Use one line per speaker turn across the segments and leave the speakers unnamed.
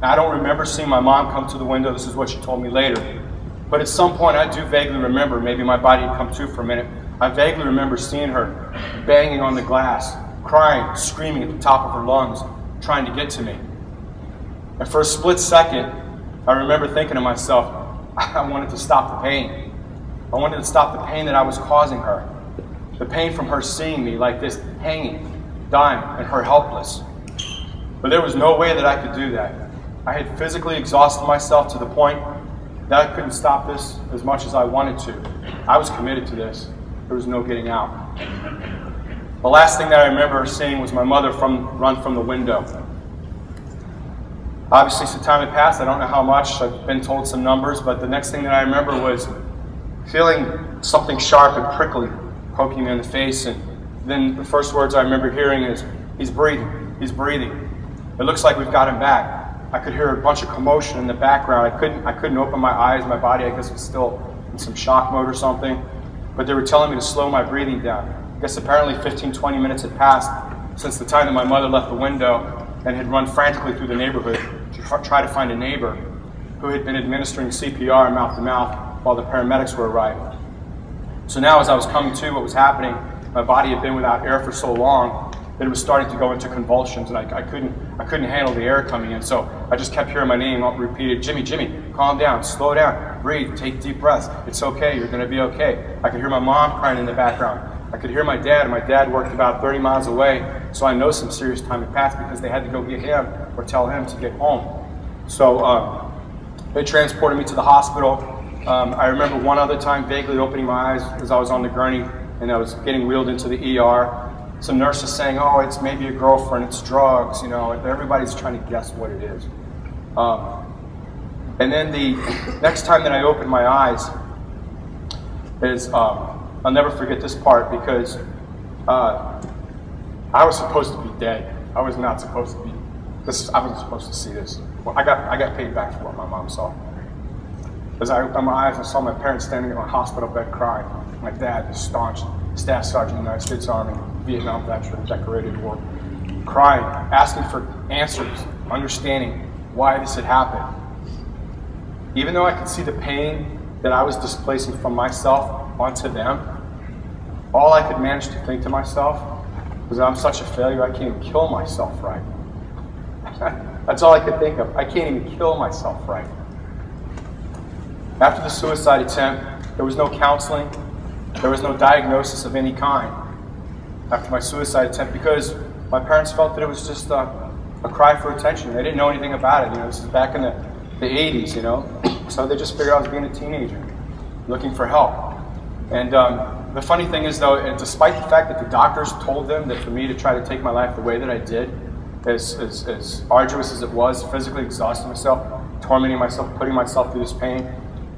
I don't remember seeing my mom come to the window. This is what she told me later. But at some point, I do vaguely remember, maybe my body had come to for a minute, I vaguely remember seeing her banging on the glass, crying, screaming at the top of her lungs, trying to get to me. And for a split second, I remember thinking to myself, I wanted to stop the pain. I wanted to stop the pain that I was causing her. The pain from her seeing me like this, hanging, dying, and her helpless. But there was no way that I could do that. I had physically exhausted myself to the point that I couldn't stop this as much as I wanted to. I was committed to this. There was no getting out. The last thing that I remember seeing was my mother run from the window. Obviously, some time had passed. I don't know how much. I've been told some numbers, but the next thing that I remember was feeling something sharp and prickly poking me in the face, and then the first words I remember hearing is, "He's breathing, he's breathing. It looks like we've got him back." I could hear a bunch of commotion in the background. I couldn't open my eyes. My body, I guess, was still in some shock mode or something. But they were telling me to slow my breathing down. I guess apparently 15, 20 minutes had passed since the time that my mother left the window and had run frantically through the neighborhood to try to find a neighbor who had been administering CPR mouth to mouth while the paramedics were arriving. So now as I was coming to what was happening, my body had been without air for so long that it was starting to go into convulsions, and I couldn't handle the air coming in. So I just kept hearing my name repeated, "Jimmy, Jimmy, calm down, slow down, breathe, take deep breaths. It's okay, you're going to be okay." I could hear my mom crying in the background. I could hear my dad, and my dad worked about 30 miles away, so I know some serious time had passed because they had to go get him or tell him to get home. So they transported me to the hospital. I remember one other time vaguely opening my eyes as I was on the gurney and I was getting wheeled into the ER. Some nurses saying, "Oh, it's maybe a girlfriend, it's drugs," you know, everybody's trying to guess what it is. And then the next time that I opened my eyes is, I'll never forget this part because I was supposed to be dead. I was not supposed to be, I wasn't supposed to see this. Well, I got paid back for what my mom saw. As I opened my eyes, I saw my parents standing at my hospital bed crying. My dad, the staunch Staff Sergeant in the United States Army, Vietnam veteran, decorated war, crying, asking for answers, understanding why this had happened. Even though I could see the pain that I was displacing from myself onto them, all I could manage to think to myself was, I'm such a failure, I can't even kill myself right. That's all I could think of. I can't even kill myself right. After the suicide attempt, there was no counseling. There was no diagnosis of any kind after my suicide attempt because my parents felt that it was just a cry for attention. They didn't know anything about it. You know, this is back in the 80s, you know. So they just figured I was being a teenager, looking for help. And the funny thing is, though, and despite the fact that the doctors told them that for me to try to take my life the way that I did, as arduous as it was, physically exhausting myself, tormenting myself, putting myself through this pain,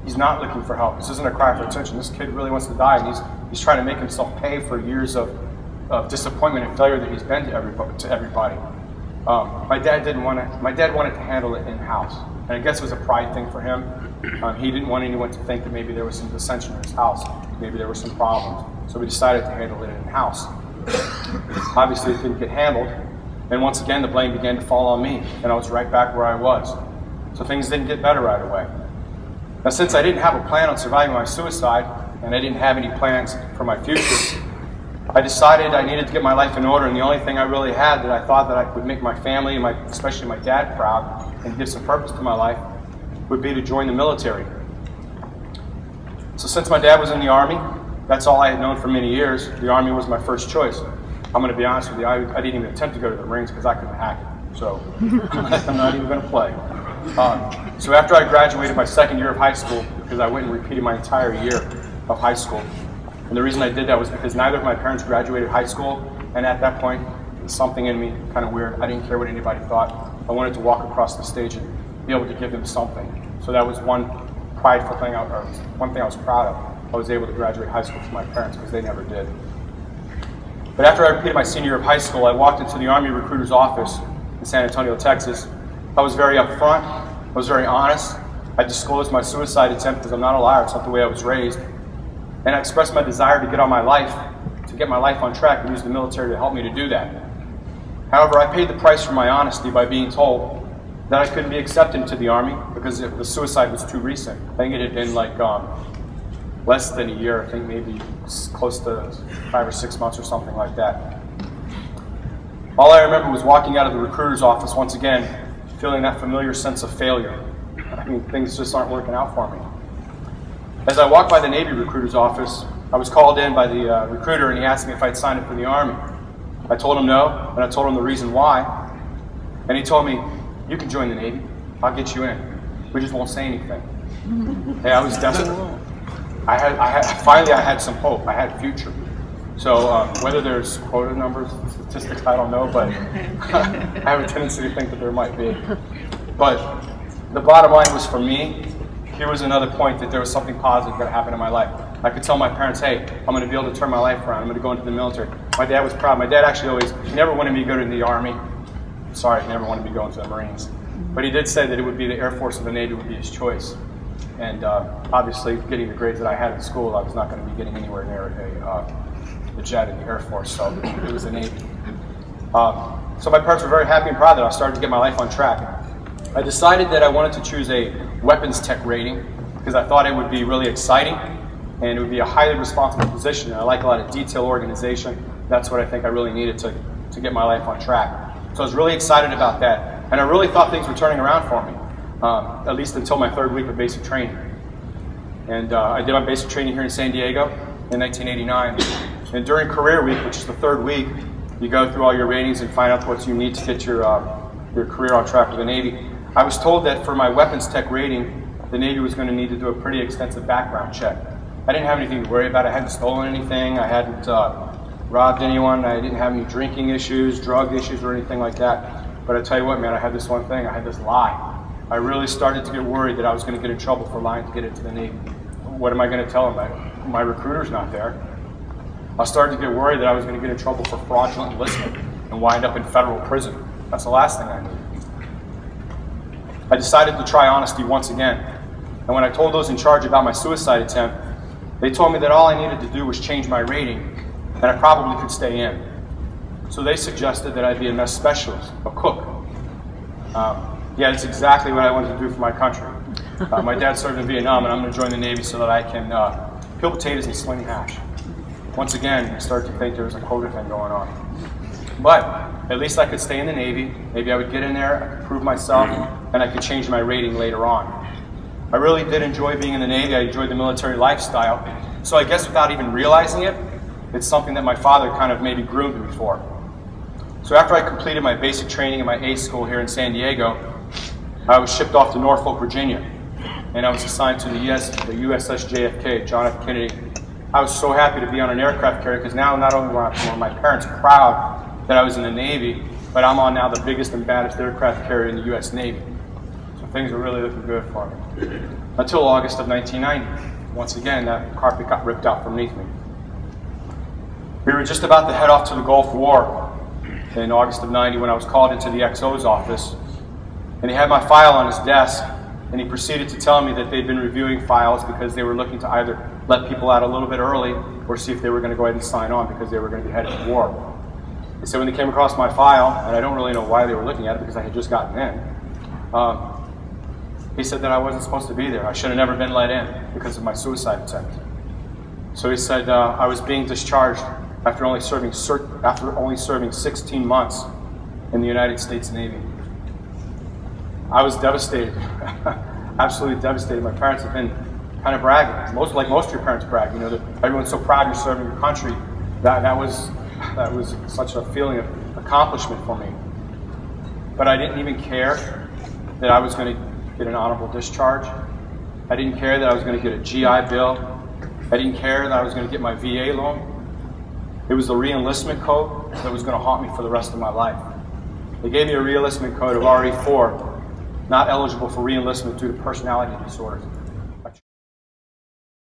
he's not looking for help. This isn't a cry for attention. This kid really wants to die, and he's trying to make himself pay for years of disappointment and failure that he's been to everybody. My dad wanted to handle it in-house, and I guess it was a pride thing for him. He didn't want anyone to think that maybe there was some dissension in his house, maybe there were some problems, so we decided to handle it in-house. Obviously, it didn't get handled, and once again, the blame began to fall on me, and I was right back where I was. So things didn't get better right away. Now, since I didn't have a plan on surviving my suicide, and I didn't have any plans for my future, I decided I needed to get my life in order, and the only thing I really had that I thought that I would make my family, and especially my dad, proud, and give some purpose to my life, would be to join the military. So since my dad was in the Army, that's all I had known for many years. The Army was my first choice. I'm going to be honest with you, I didn't even attempt to go to the Marines because I couldn't hack it. So I'm not even going to play. So after I graduated my second year of high school, because I went and repeated my entire year of high school, and the reason I did that was because neither of my parents graduated high school, and at that point, something in me, kind of weird, I didn't care what anybody thought. I wanted to walk across the stage and be able to give them something. So that was one prideful thing, or one thing I was proud of. I was able to graduate high school from my parents because they never did. But after I repeated my senior year of high school, I walked into the Army recruiter's office in San Antonio, Texas. I was very upfront. I was very honest. I disclosed my suicide attempt because I'm not a liar. It's not the way I was raised. And I expressed my desire to get on my life, to get my life on track and use the military to help me to do that. However, I paid the price for my honesty by being told that I couldn't be accepted into the Army because the suicide was too recent. I think it had been like less than a year, I think maybe close to 5 or 6 months or something like that. All I remember was walking out of the recruiter's office once again, feeling that familiar sense of failure. I mean, things just aren't working out for me. As I walked by the Navy recruiter's office, I was called in by the recruiter, and he asked me if I'd signed up for the Army. I told him no, and I told him the reason why. And he told me, "You can join the Navy. I'll get you in. We just won't say anything." Hey, I was desperate. Finally, I had some hope. I had future. So whether there's quota numbers, statistics, I don't know, but I have a tendency to think that there might be. But the bottom line was, for me, here was another point that there was something positive going to happen in my life. I could tell my parents, hey, I'm going to be able to turn my life around. I'm going to go into the military. My dad was proud. My dad actually he never wanted me to go to the Army. Sorry, he never wanted me to go into the Marines. But he did say that it would be the Air Force or the Navy would be his choice. And obviously, getting the grades that I had in school, I was not going to be getting anywhere near the jet in the Air Force, so it was the Navy. So my parents were very happy and proud that I started to get my life on track. I decided that I wanted to choose a weapons tech rating because I thought it would be really exciting and it would be a highly responsible position. And I like a lot of detail organization. That's what I think I really needed to get my life on track. So I was really excited about that. And I really thought things were turning around for me, at least until my 3rd week of basic training. And I did my basic training here in San Diego in 1989. And during career week, which is the 3rd week, you go through all your ratings and find out what you need to get your career on track with the Navy. I was told that for my weapons tech rating, the Navy was going to need to do a pretty extensive background check. I didn't have anything to worry about. I hadn't stolen anything. I hadn't robbed anyone. I didn't have any drinking issues, drug issues, or anything like that. But I tell you what, man, I had this one thing. I had this lie. I really started to get worried that I was going to get in trouble for lying to get into the Navy. What am I going to tell them? My recruiter's not there. I started to get worried that I was going to get in trouble for fraudulent enlistment and wind up in federal prison. That's the last thing I needed. I decided to try honesty once again. And when I told those in charge about my suicide attempt, they told me that all I needed to do was change my rating, and I probably could stay in. So they suggested that I be a mess specialist, a cook. Yeah, that's exactly what I wanted to do for my country. My dad served in Vietnam, and I'm going to join the Navy so that I can peel potatoes and sling hash. Once again, I started to think there was a quota thing going on. But at least I could stay in the Navy. Maybe I would get in there, I could prove myself, and I could change my rating later on. I really did enjoy being in the Navy. I enjoyed the military lifestyle. So I guess without even realizing it, it's something that my father kind of maybe groomed me for. So after I completed my basic training in my A school here in San Diego, I was shipped off to Norfolk, Virginia, and I was assigned to the USS JFK, John F. Kennedy. I was so happy to be on an aircraft carrier because now not only were my parents proud that I was in the Navy, but I'm on now the biggest and baddest aircraft carrier in the U.S. Navy. So things were really looking good for me. Until August of 1990. Once again, that carpet got ripped out from beneath me. We were just about to head off to the Gulf War in August of 90 when I was called into the XO's office. And he had my file on his desk, and he proceeded to tell me that they'd been reviewing files because they were looking to either let people out a little bit early or see if they were going to go ahead and sign on because they were going to be headed to war. He said when they came across my file, and I don't really know why they were looking at it because I had just gotten in, he said that I wasn't supposed to be there. I should have never been let in because of my suicide attempt. So he said I was being discharged after only serving 16 months in the United States Navy. I was devastated, absolutely devastated. My parents have been kind of bragging, like most of your parents brag. You know, that everyone's so proud you're serving your country. That was such a feeling of accomplishment for me. But I didn't even care that I was going to get an honorable discharge. I didn't care that I was going to get a GI Bill. I didn't care that I was going to get my VA loan. It was the re-enlistment code that was going to haunt me for the rest of my life. They gave me a re-enlistment code of RE4, not eligible for re-enlistment due to personality disorders.